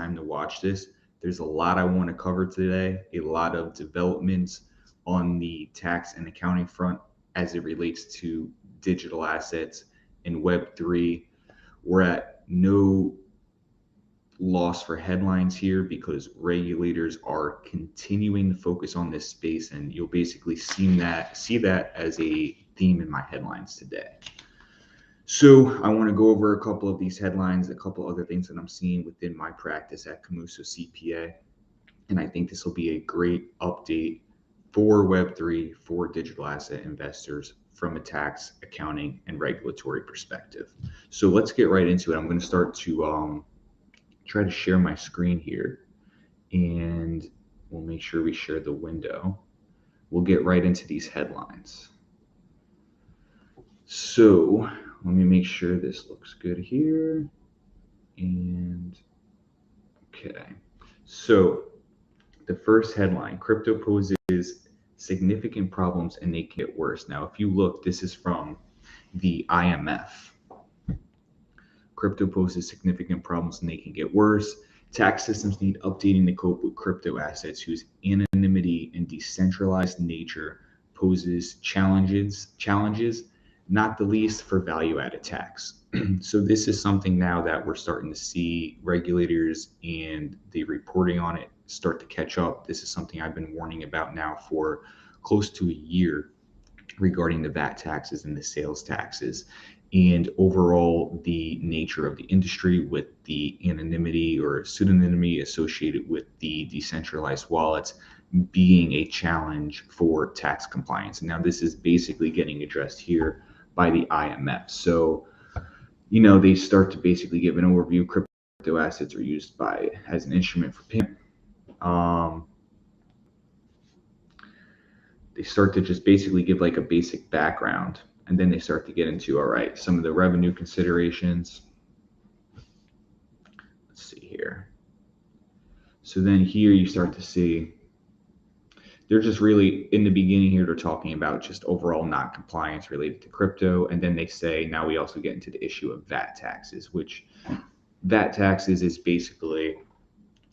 time to watch this. There's a lot I want to cover today, a lot of developments on the tax and accounting front as it relates to digital assets and Web3. We're at no loss for headlines here because regulators are continuing to focus on this space, and you'll basically see that as a theme in my headlines today. So I want to go over a couple of these headlines, a couple other things that I'm seeing within my practice at Camuso CPA. And I think this will be a great update for Web3, for digital asset investors from a tax, accounting, and regulatory perspective. So let's get right into it. I'm going to start to try to share my screen here, and we'll make sure we share the window. We'll get right into these headlines. So let me make sure this looks good here. And okay, so the first headline, crypto poses significant problems and they can get worse. Now, if you look, this is from the IMF. Crypto poses significant problems and they can get worse. Tax systems need updating to cope with crypto assets whose anonymity and decentralized nature poses challenges, not the least for value-added tax. So this is something now that we're starting to see regulators and the reporting on it start to catch up. This is something I've been warning about now for close to a year regarding the VAT taxes and the sales taxes, and overall the nature of the industry with the anonymity or pseudonymity associated with the decentralized wallets being a challenge for tax compliance. Now, this is basically getting addressed here by the IMF. So, they start to basically give an overview. Crypto assets are used as an instrument for payment. They start to just basically give like a basic background, and then they start to get into, all right, some of the revenue considerations. Let's see here. So then here you start to see they're just really in the beginning here, they're talking about just overall non-compliance related to crypto. And then they say, now we also get into the issue of VAT taxes, which VAT taxes is basically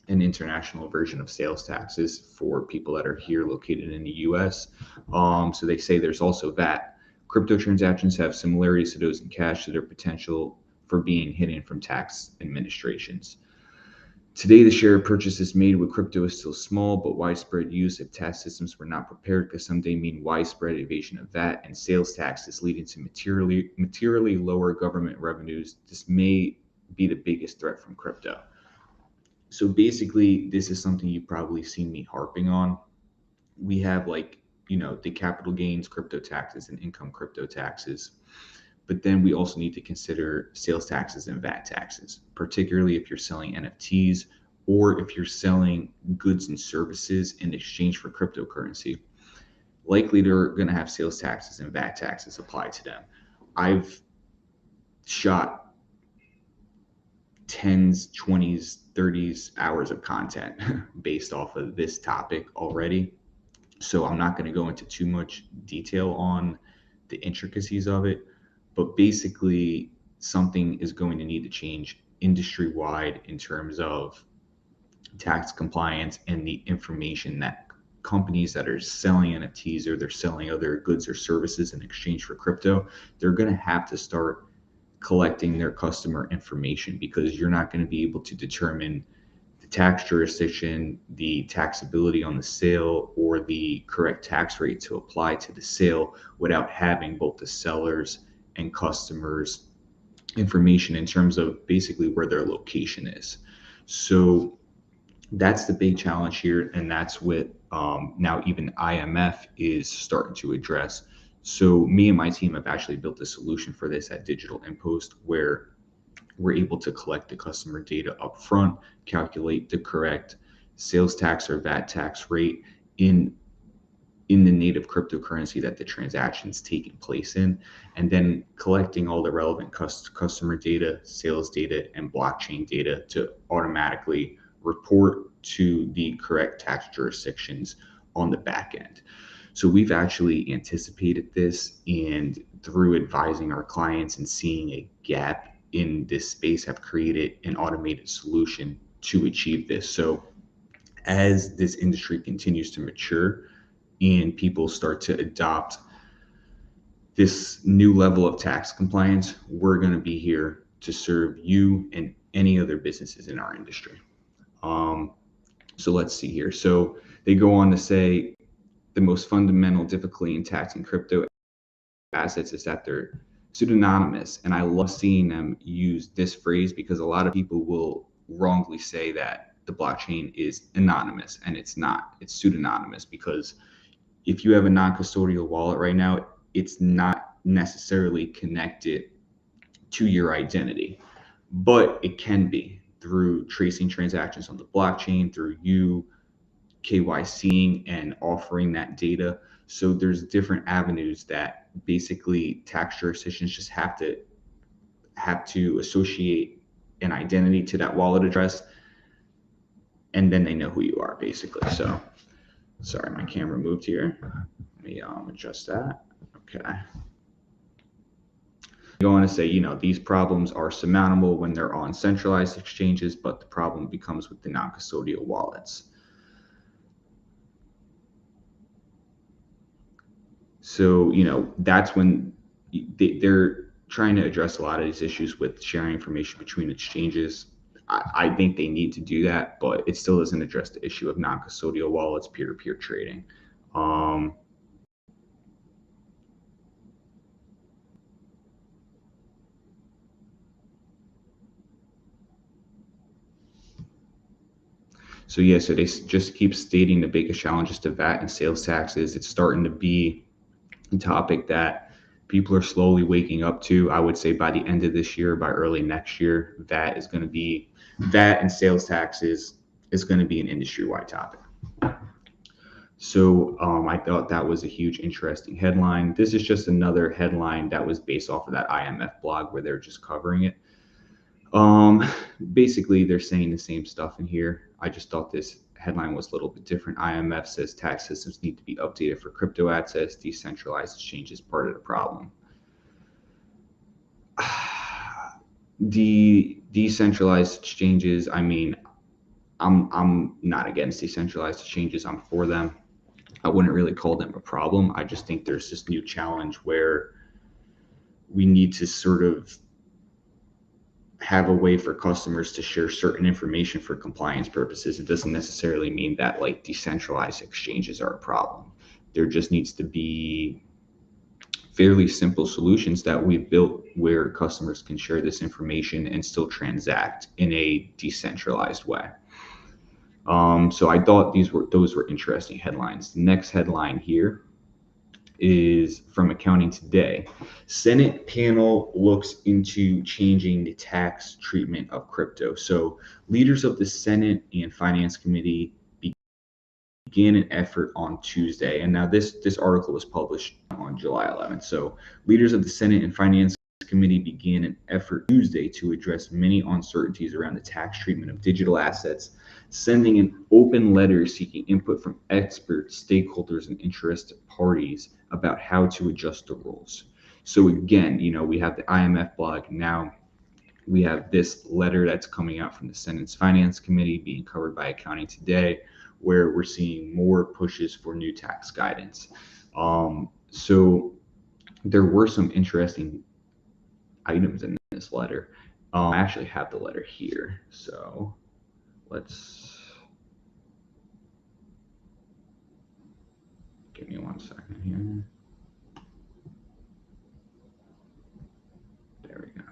an international version of sales taxes for people that are here located in the US. So they say there's also VAT. Crypto transactions have similarities to those in cash, so their potential for being hidden from tax administrations. Today, the share of purchases made with crypto is still small, but widespread use if tax systems were not prepared could someday mean widespread evasion of VAT and sales taxes, leading to materially lower government revenues. This may be the biggest threat from crypto. So basically, this is something you've probably seen me harping on. We have the capital gains crypto taxes and income crypto taxes. But then we also need to consider sales taxes and VAT taxes, particularly if you're selling NFTs or if you're selling goods and services in exchange for cryptocurrency. Likely they're going to have sales taxes and VAT taxes applied to them. I've shot 10s, 20s, 30s hours of content based off of this topic already. So I'm not going to go into too much detail on the intricacies of it. But basically, something is going to need to change industry-wide in terms of tax compliance and the information that companies that are selling NFTs or they're selling other goods or services in exchange for crypto, they're going to have to start collecting their customer information, because you're not going to be able to determine the tax jurisdiction, the taxability on the sale, or the correct tax rate to apply to the sale without having both the sellers and customers information in terms of basically where their location is. So that's the big challenge here, and that's what now even IMF is starting to address. So me and my team have actually built a solution for this at Digital Impost, where we're able to collect the customer data up front, calculate the correct sales tax or VAT tax rate in the native cryptocurrency that the transaction's taking place in, and then collecting all the relevant customer data, sales data, and blockchain data to automatically report to the correct tax jurisdictions on the back end. So we've actually anticipated this, and through advising our clients and seeing a gap in this space, have created an automated solution to achieve this. So as this industry continues to mature and people start to adopt this new level of tax compliance, we're going to be here to serve you and any other businesses in our industry. So let's see here. So they go on to say the most fundamental difficulty in taxing crypto assets is that they're pseudonymous. And I love seeing them use this phrase because a lot of people will wrongly say that the blockchain is anonymous, and it's not. It's pseudonymous because if you have a non-custodial wallet right now, it's not necessarily connected to your identity, but it can be through tracing transactions on the blockchain, through you KYCing and offering that data. So there's different avenues that basically tax jurisdictions just have to associate an identity to that wallet address, and then they know who you are basically. So sorry, my camera moved here. Let me adjust that. Okay. Go on to say, these problems are surmountable when they're on centralized exchanges, but the problem becomes with the non-custodial wallets. So, that's when they're trying to address a lot of these issues with sharing information between exchanges. I think they need to do that, but it still doesn't address the issue of non-custodial wallets, peer-to-peer trading. So yeah, so they just keep stating the biggest challenges to VAT and sales taxes. It's starting to be a topic that people are slowly waking up to. I would say by the end of this year, by early next year, VAT and sales taxes is going to be an industry-wide topic. So I thought that was a huge, interesting headline. This is just another headline that was based off of that IMF blog where they're just covering it. Basically, they're saying the same stuff in here. I just thought this headline was a little bit different. IMF says tax systems need to be updated for crypto assets. Decentralized exchange is part of the problem. The decentralized exchanges, I mean, I'm not against decentralized exchanges. I'm for them. I wouldn't really call them a problem. I just think there's this new challenge where we need to sort of have a way for customers to share certain information for compliance purposes. It doesn't necessarily mean that like decentralized exchanges are a problem. There just needs to be fairly simple solutions that we've built where customers can share this information and still transact in a decentralized way. So I thought those were interesting headlines. The next headline here is from Accounting Today. Senate panel looks into changing the tax treatment of crypto. So leaders of the Senate and Finance Committee began an effort on Tuesday. And now this article was published on July 11th. So leaders of the Senate and Finance Committee began an effort Tuesday to address many uncertainties around the tax treatment of digital assets, sending an open letter seeking input from experts, stakeholders, and interested parties about how to adjust the rules. So again, we have the IMF blog. Now we have this letter that's coming out from the Senate's Finance Committee being covered by Accounting Today, where we're seeing more pushes for new tax guidance. So there were some interesting items in this letter. I actually have the letter here, so give me 1 second here. There we go.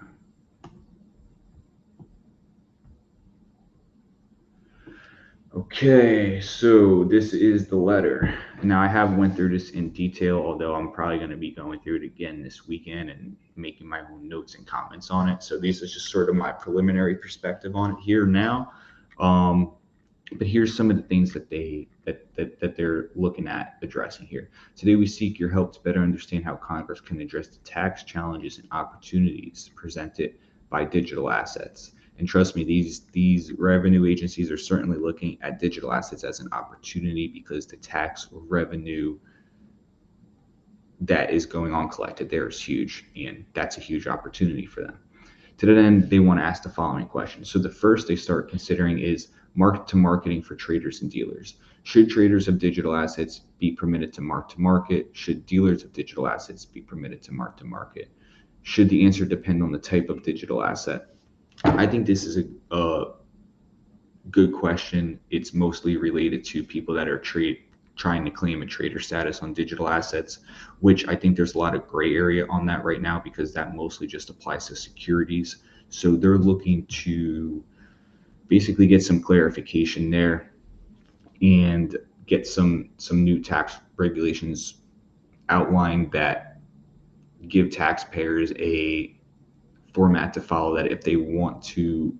Okay, so this is the letter. Now I have went through this in detail, although I'm probably going to be going through it again this weekend and making my own notes and comments on it. So these are just sort of my preliminary perspective on it here now. But here's some of the things that they're looking at addressing here. Today we seek your help to better understand how Congress can address the tax challenges and opportunities presented by digital assets. And trust me, these revenue agencies are certainly looking at digital assets as an opportunity because the tax revenue that is going on collected there is huge, and that's a huge opportunity for them. To that end, they want to ask the following questions. So the first they start considering is market to marketing for traders and dealers. Should traders of digital assets be permitted to mark to market? Should dealers of digital assets be permitted to mark to market? Should the answer depend on the type of digital asset? I think this is a good question. It's mostly related to people that are trying to claim a trader status on digital assets, which I think there's a lot of gray area on that right now because that mostly just applies to securities. So they're looking to basically get some clarification there and get some new tax regulations outlined that give taxpayers a format to follow, that if they want to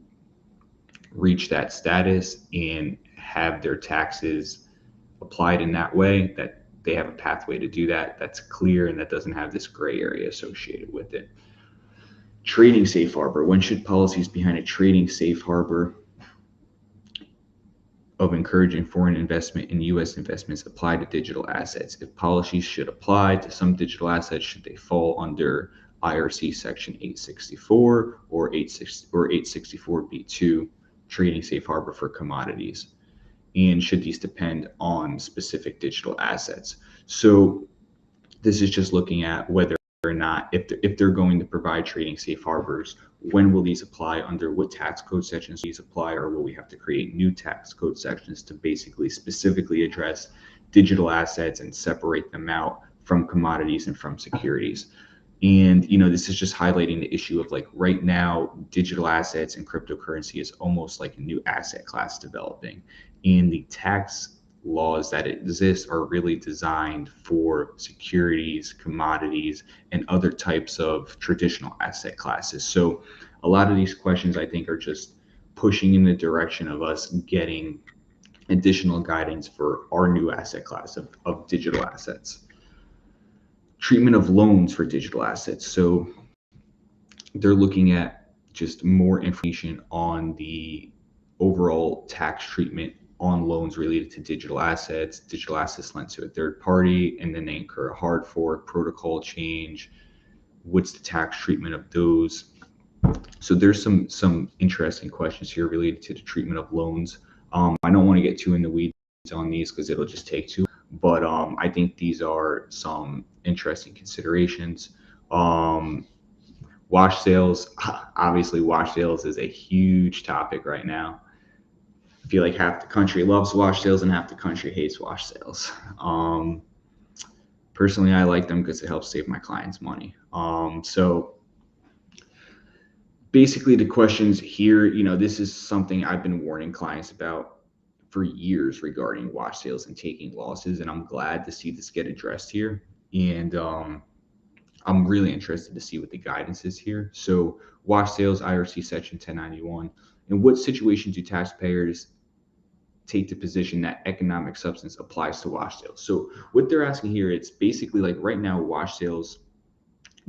reach that status and have their taxes applied in that way, that they have a pathway to do that that's clear and that doesn't have this gray area associated with it. Trading safe harbor. When should policies behind a trading safe harbor of encouraging foreign investment in U.S. investments apply to digital assets? If policies should apply to some digital assets, should they fall under IRC Section 864 or 864B2, trading safe harbor for commodities? And should these depend on specific digital assets? So this is just looking at whether or not, if they're going to provide trading safe harbors, when will these apply, under what tax code sections these apply, or will we have to create new tax code sections to basically specifically address digital assets and separate them out from commodities and from securities? And this is just highlighting the issue of, like, right now digital assets and cryptocurrency is almost like a new asset class developing, and the tax laws that exist are really designed for securities, commodities, and other types of traditional asset classes. So a lot of these questions, I think, are just pushing in the direction of us getting additional guidance for our new asset class of digital assets. Treatment of loans for digital assets. So they're looking at just more information on the overall tax treatment on loans related to digital assets lent to a third party, and then they incur a hard fork, protocol change. What's the tax treatment of those? So there's some interesting questions here related to the treatment of loans. I don't want to get too in the weeds on these because it'll just take too long, but I think these are some interesting considerations. Wash sales. Obviously, wash sales is a huge topic right now. I feel like half the country loves wash sales and half the country hates wash sales. Personally, I like them because it helps save my clients money. So basically the questions here, this is something I've been warning clients about for years regarding wash sales and taking losses, and I'm glad to see this get addressed here. And I'm really interested to see what the guidance is here. So wash sales, IRC Section 1091. In what situation do taxpayers take the position that economic substance applies to wash sales? So what they're asking here, it's basically like right now, wash sales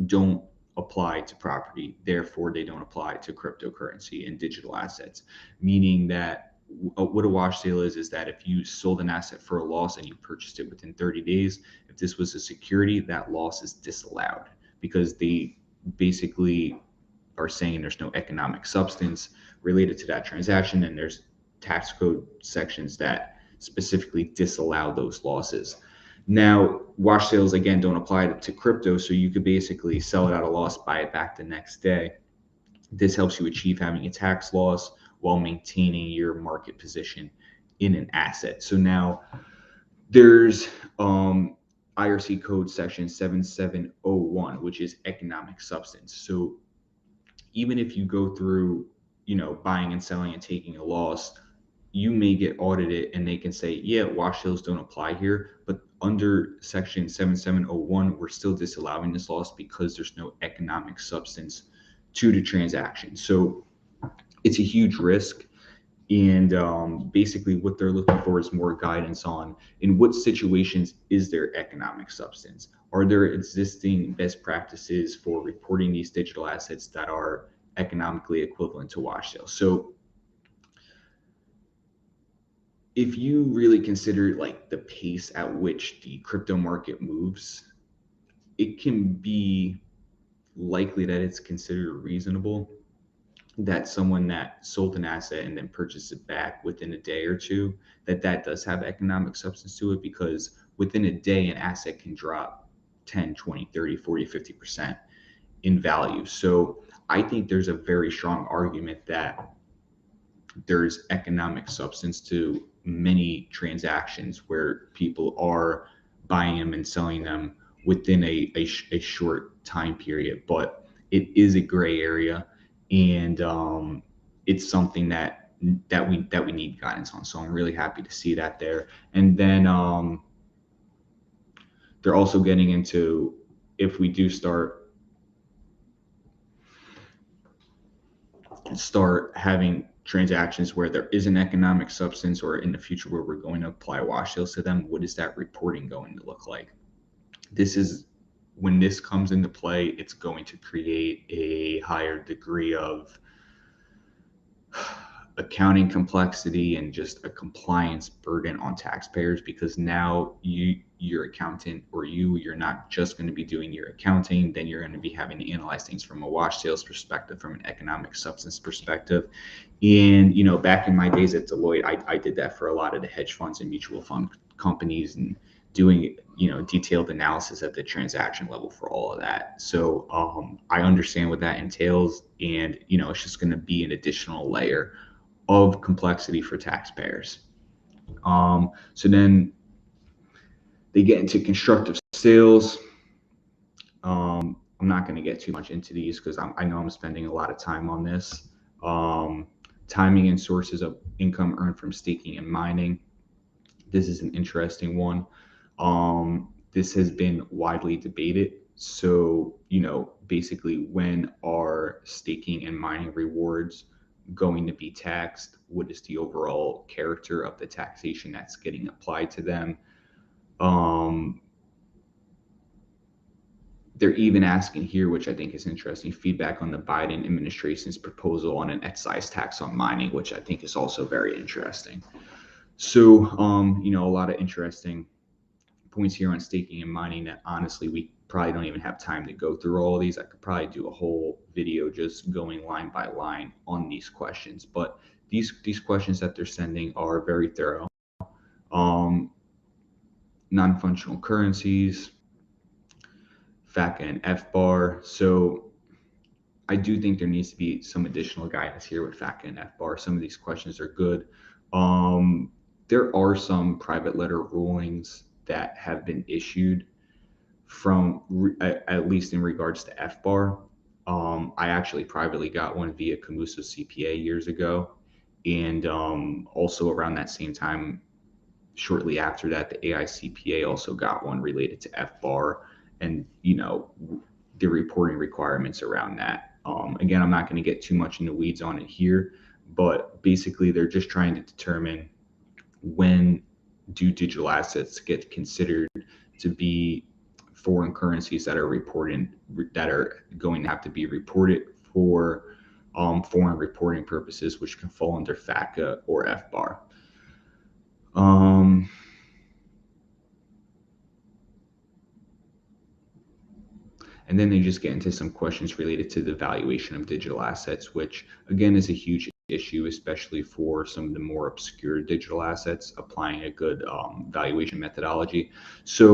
don't apply to property, therefore they don't apply to cryptocurrency and digital assets, meaning that what a wash sale is that if you sold an asset for a loss and you purchased it within 30 days, if this was a security, that loss is disallowed because they basically are saying there's no economic substance related to that transaction, and there's tax code sections that specifically disallow those losses. Now, wash sales, again, don't apply to crypto, so you could basically sell it at a loss, buy it back the next day. This helps you achieve having a tax loss while maintaining your market position in an asset. So now there's IRC code section 7701, which is economic substance. So even if you go through, buying and selling and taking a loss, you may get audited and they can say, yeah, wash sales don't apply here, but under section 7701, we're still disallowing this loss because there's no economic substance to the transaction. So it's a huge risk. And basically what they're looking for is more guidance on in what situations is there economic substance? Are there existing best practices for reporting these digital assets that are economically equivalent to wash sales? So if you really consider like the pace at which the crypto market moves, it can be likely that it's considered reasonable. that someone that sold an asset and then purchased it back within a day or two, that does have economic substance to it, because within a day an asset can drop 10, 20, 30, 40, 50% in value. So I think there's a very strong argument that there's economic substance to many transactions where people are buying them and selling them within a short time period. But it is a gray area, and it's something that we need guidance on. So I'm really happy to see that there. And then they're also getting into, if we do start having transactions where there is an economic substance, or in the future where we're going to apply wash sales to them, what is that reporting going to look like? This is when this comes into play, it's going to create a higher degree of accounting complexity and just a compliance burden on taxpayers, because now your accountant, or you're not just going to be doing your accounting, then you're going to be having to analyze things from a wash sales perspective, from an economic substance perspective. And back in my days at Deloitte, I did that for a lot of the hedge funds and mutual fund companies, and doing detailed analysis at the transaction level for all of that. So I understand what that entails, and it's just going to be an additional layer of complexity for taxpayers. So then they get into constructive sales. I'm not going to get too much into these because I know I'm spending a lot of time on this. Timing and sources of income earned from staking and mining. This is an interesting one. This has been widely debated. So, basically, when are staking and mining rewards going to be taxed? What is the overall character of the taxation that's getting applied to them? They're even asking here, which I think is interesting, feedback on the Biden administration's proposal on an excise tax on mining, which I think is also very interesting. So, a lot of interesting points here on staking and mining that honestly we probably don't even have time to go through all of these. I could probably do a whole video just going line by line on these questions, but these questions that they're sending are very thorough. Non-functional currencies, FATCA and FBAR. So I do think there needs to be some additional guidance here with FATCA and FBAR. Some of these questions are good. There are some private letter rulings that have been issued from, at least in regards to FBAR. I actually privately got one via Camuso CPA years ago. And also around that same time, shortly after that, the AICPA also got one related to FBAR, and the reporting requirements around that. Again, I'm not going to get too much in the weeds on it here, but basically they're just trying to determine when do digital assets get considered to be foreign currencies that are going to have to be reported for foreign reporting purposes, which can fall under FATCA or FBAR. And then they just get into some questions related to the valuation of digital assets, which again is a huge issue, especially for some of the more obscure digital assets, applying a good valuation methodology. So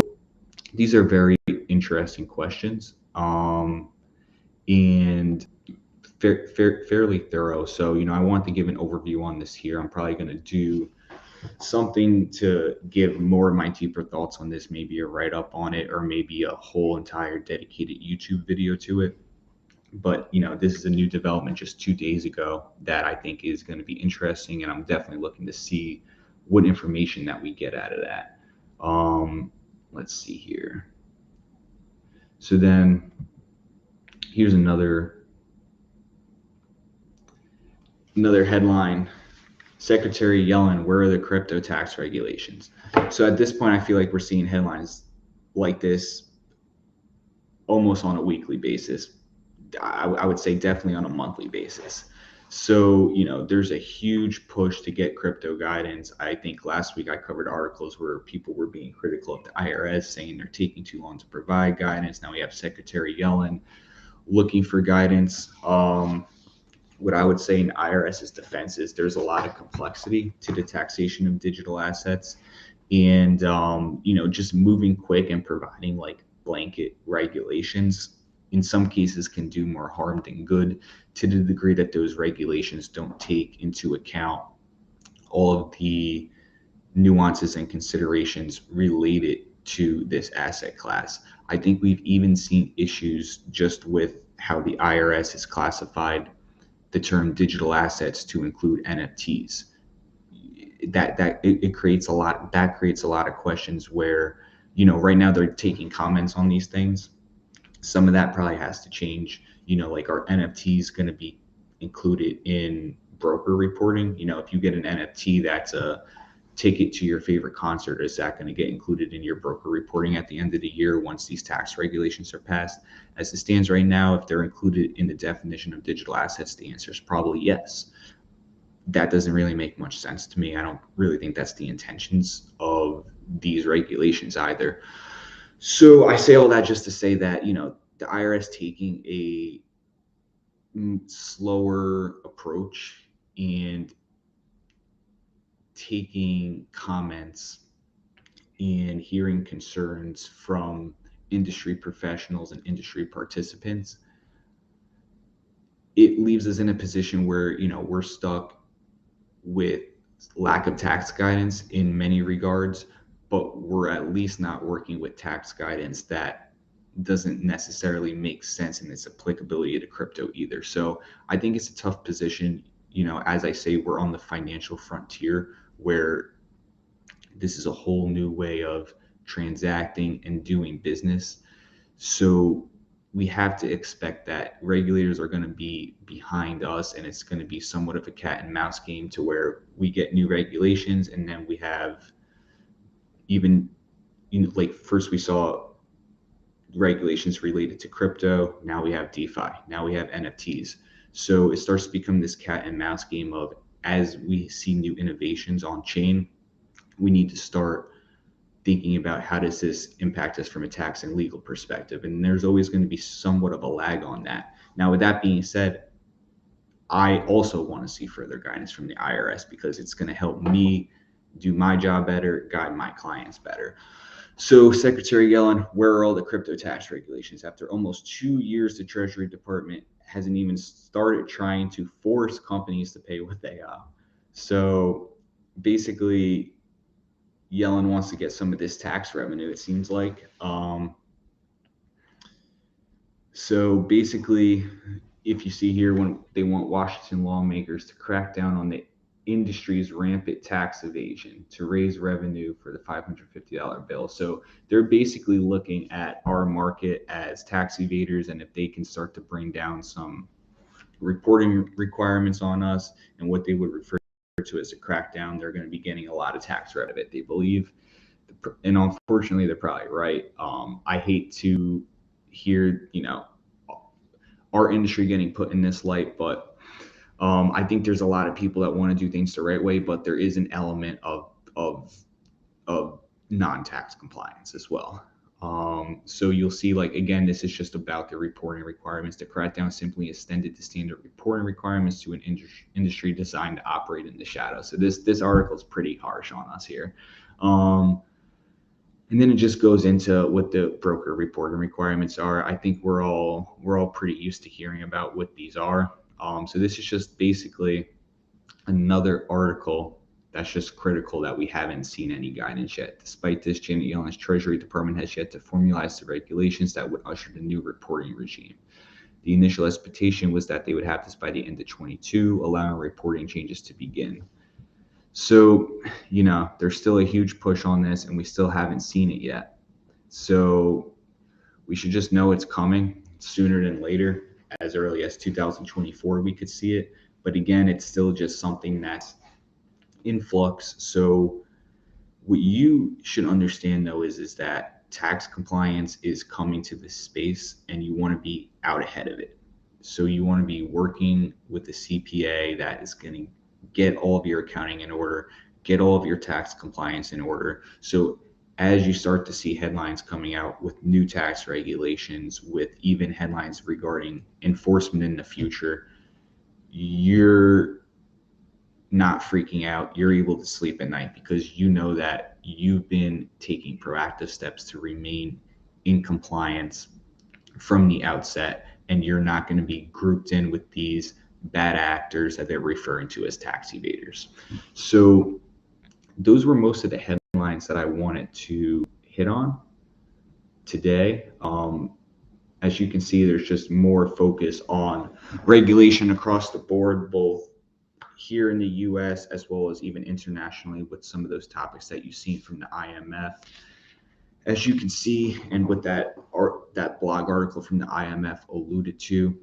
these are very interesting questions, and fairly thorough. So, I want to give an overview on this here. I'm probably going to do something to give more of my deeper thoughts on this, maybe a write-up on it, or maybe a whole entire dedicated YouTube video to it. But this is a new development just 2 days ago that I think is going to be interesting, and I'm definitely looking to see what information that we get out of that. Let's see here. So then here's another headline. Secretary Yellen, where are the crypto tax regulations? So at this point, I feel like we're seeing headlines like this almost on a weekly basis. I would say definitely on a monthly basis. So, there's a huge push to get crypto guidance. I think last week I covered articles where people were being critical of the IRS, saying they're taking too long to provide guidance. Now we have Secretary Yellen looking for guidance. what I would say in IRS's defense is there's a lot of complexity to the taxation of digital assets, and just moving quick and providing like blanket regulations in some cases can do more harm than good, to the degree that those regulations don't take into account all of the nuances and considerations related to this asset class. I think we've even seen issues just with how the IRS has classified the term digital assets to include NFTs. It creates a lot, that creates a lot of questions where, right now they're taking comments on these things. Some of that probably has to change. Like, are NFTs going to be included in broker reporting? If you get an NFT that's a ticket to your favorite concert, is that going to get included in your broker reporting at the end of the year once these tax regulations are passed? As it stands right now, if they're included in the definition of digital assets, the answer is probably yes. That doesn't really make much sense to me. I don't really think that's the intentions of these regulations either. So I say all that just to say that, the IRS taking a slower approach and taking comments and hearing concerns from industry professionals and industry participants, it leaves us in a position where, we're stuck with lack of tax guidance in many regards, but we're at least not working with tax guidance that doesn't necessarily make sense in its applicability to crypto either. So I think it's a tough position. As I say, we're on the financial frontier where this is a whole new way of transacting and doing business. So we have to expect that regulators are going to be behind us, and it's going to be somewhat of a cat and mouse game, to where we get new regulations and then we have even, like, first we saw regulations related to crypto, now we have DeFi, now we have NFTs. So it starts to become this cat and mouse game of, as we see new innovations on chain, we need to start thinking about how does this impact us from a tax and legal perspective. And there's always going to be somewhat of a lag on that. Now, with that being said, I also want to see further guidance from the IRS, because it's going to help me do my job better, guide my clients better. So, Secretary Yellen, where are all the crypto tax regulations? After almost 2 years, the Treasury Department hasn't even started trying to force companies to pay what they owe. So basically, Yellen wants to get some of this tax revenue, it seems like. So basically, if you see here, when they want Washington lawmakers to crack down on the industry's rampant tax evasion to raise revenue for the $550 bill. So they're basically looking at our market as tax evaders, and if they can start to bring down some reporting requirements on us and what they would refer to as a crackdown, they're going to be getting a lot of tax out of it, they believe. And unfortunately, they're probably right. I hate to hear, our industry getting put in this light, but I think there's a lot of people that want to do things the right way, but there is an element of non-tax compliance as well. So you'll see, like, again, this is just about the reporting requirements. The crackdown simply extended the standard reporting requirements to an industry designed to operate in the shadow. So this article is pretty harsh on us here. And then it just goes into what the broker reporting requirements are. I think we're all pretty used to hearing about what these are. So this is just basically another article that's just critical that we haven't seen any guidance yet. Despite this, Janet Yellen's Treasury Department has yet to formalize the regulations that would usher the new reporting regime. The initial expectation was that they would have this by the end of 2022, allowing reporting changes to begin. So, there's still a huge push on this, and we still haven't seen it yet. So we should just know it's coming sooner than later. As early as 2024, we could see it. But again, it's still just something that's in flux. So what you should understand, though, is that tax compliance is coming to this space, and you want to be out ahead of it. So you want to be working with the CPA that is going to get all of your accounting in order, get all of your tax compliance in order. So as you start to see headlines coming out with new tax regulations, with even headlines regarding enforcement in the future, you're not freaking out. You're able to sleep at night because you know that you've been taking proactive steps to remain in compliance from the outset, and you're not going to be grouped in with these bad actors that they're referring to as tax evaders. So those were most of the headlines that I wanted to hit on today. As you can see, there's just more focus on regulation across the board, both here in the US as well as even internationally, with some of those topics that you've seen from the IMF. As you can see, and what that blog article from the IMF alluded to,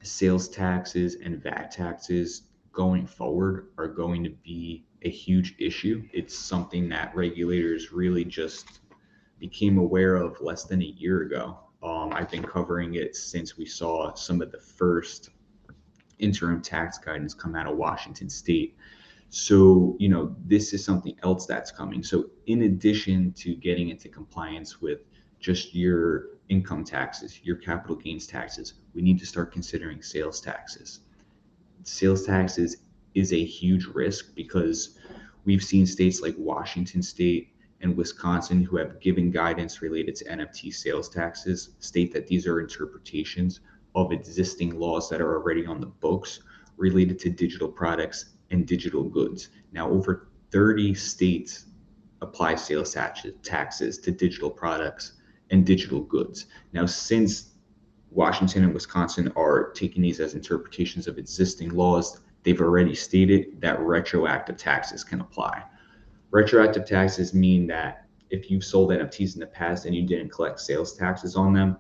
sales taxes and VAT taxes going forward are going to be a huge issue. It's something that regulators really just became aware of less than a year ago. I've been covering it since we saw some of the first interim tax guidance come out of Washington State. So, this is something else that's coming. So, in addition to getting into compliance with just your income taxes, your capital gains taxes, we need to start considering sales taxes. Sales taxes is a huge risk because we've seen states like Washington State and Wisconsin, who have given guidance related to NFT sales taxes, state that these are interpretations of existing laws that are already on the books related to digital products and digital goods. Now, over 30 states apply sales taxes to digital products and digital goods. Now, since Washington and Wisconsin are taking these as interpretations of existing laws, they've already stated that retroactive taxes can apply. Retroactive taxes mean that if you've sold NFTs in the past and you didn't collect sales taxes on them,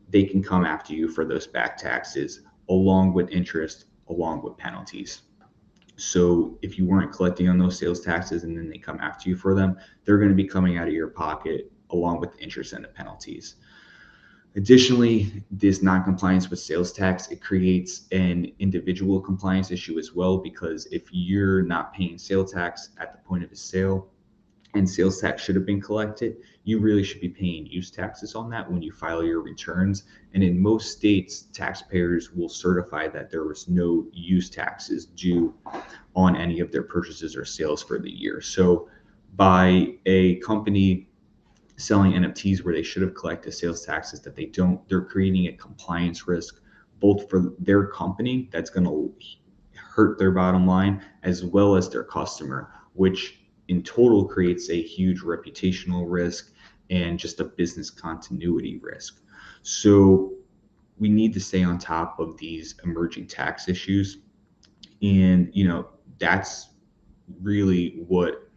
they can come after you for those back taxes, along with interest, along with penalties. So if you weren't collecting on those sales taxes and then they come after you for them, they're going to be coming out of your pocket along with the interest and the penalties. Additionally, this non-compliance with sales tax, it creates an individual compliance issue as well, because if you're not paying sales tax at the point of a sale and sales tax should have been collected, you really should be paying use taxes on that when you file your returns. And in most states, taxpayers will certify that there was no use taxes due on any of their purchases or sales for the year. So by a company selling NFTs where they should have collected sales taxes that they don't, they're creating a compliance risk both for their company, that's going to hurt their bottom line, as well as their customer, which in total creates a huge reputational risk and just a business continuity risk. So we need to stay on top of these emerging tax issues. And, that's really what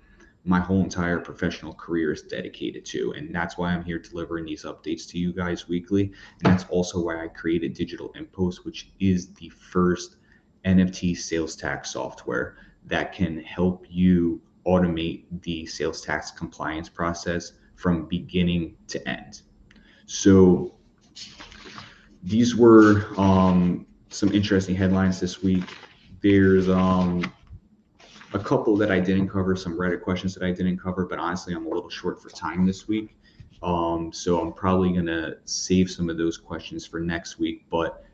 my whole entire professional career is dedicated to. And that's why I'm here delivering these updates to you guys weekly. And that's also why I created Digital Impost, which is the first NFT sales tax software that can help you automate the sales tax compliance process from beginning to end. So these were some interesting headlines this week. There's a couple that I didn't cover, some Reddit questions that I didn't cover, but honestly, I'm a little short for time this week. So I'm probably going to save some of those questions for next week, but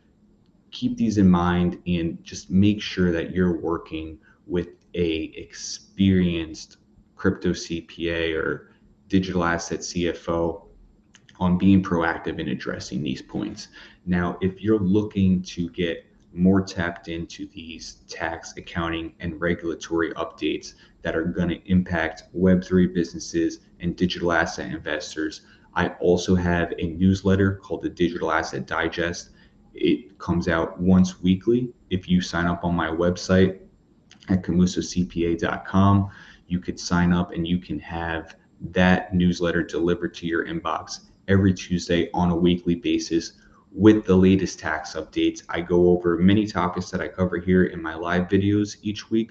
keep these in mind and just make sure that you're working with a experienced crypto CPA or digital asset CFO on being proactive in addressing these points. Now, if you're looking to get more tapped into these tax, accounting, and regulatory updates that are going to impact Web3 businesses and digital asset investors, I also have a newsletter called the Digital Asset Digest. It comes out once weekly. If you sign up on my website at camusocpa.com, you could sign up and you can have that newsletter delivered to your inbox every Tuesday on a weekly basis with the latest tax updates. I go over many topics that I cover here in my live videos each week,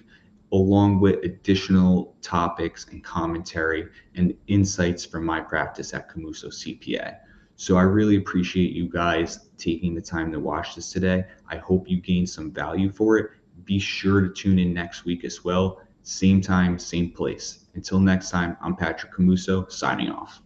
along with additional topics and commentary and insights from my practice at Camuso CPA. So I really appreciate you guys taking the time to watch this today. I hope you gained some value for it. Be sure to tune in next week as well. Same time, same place. Until next time, I'm Patrick Camuso, signing off.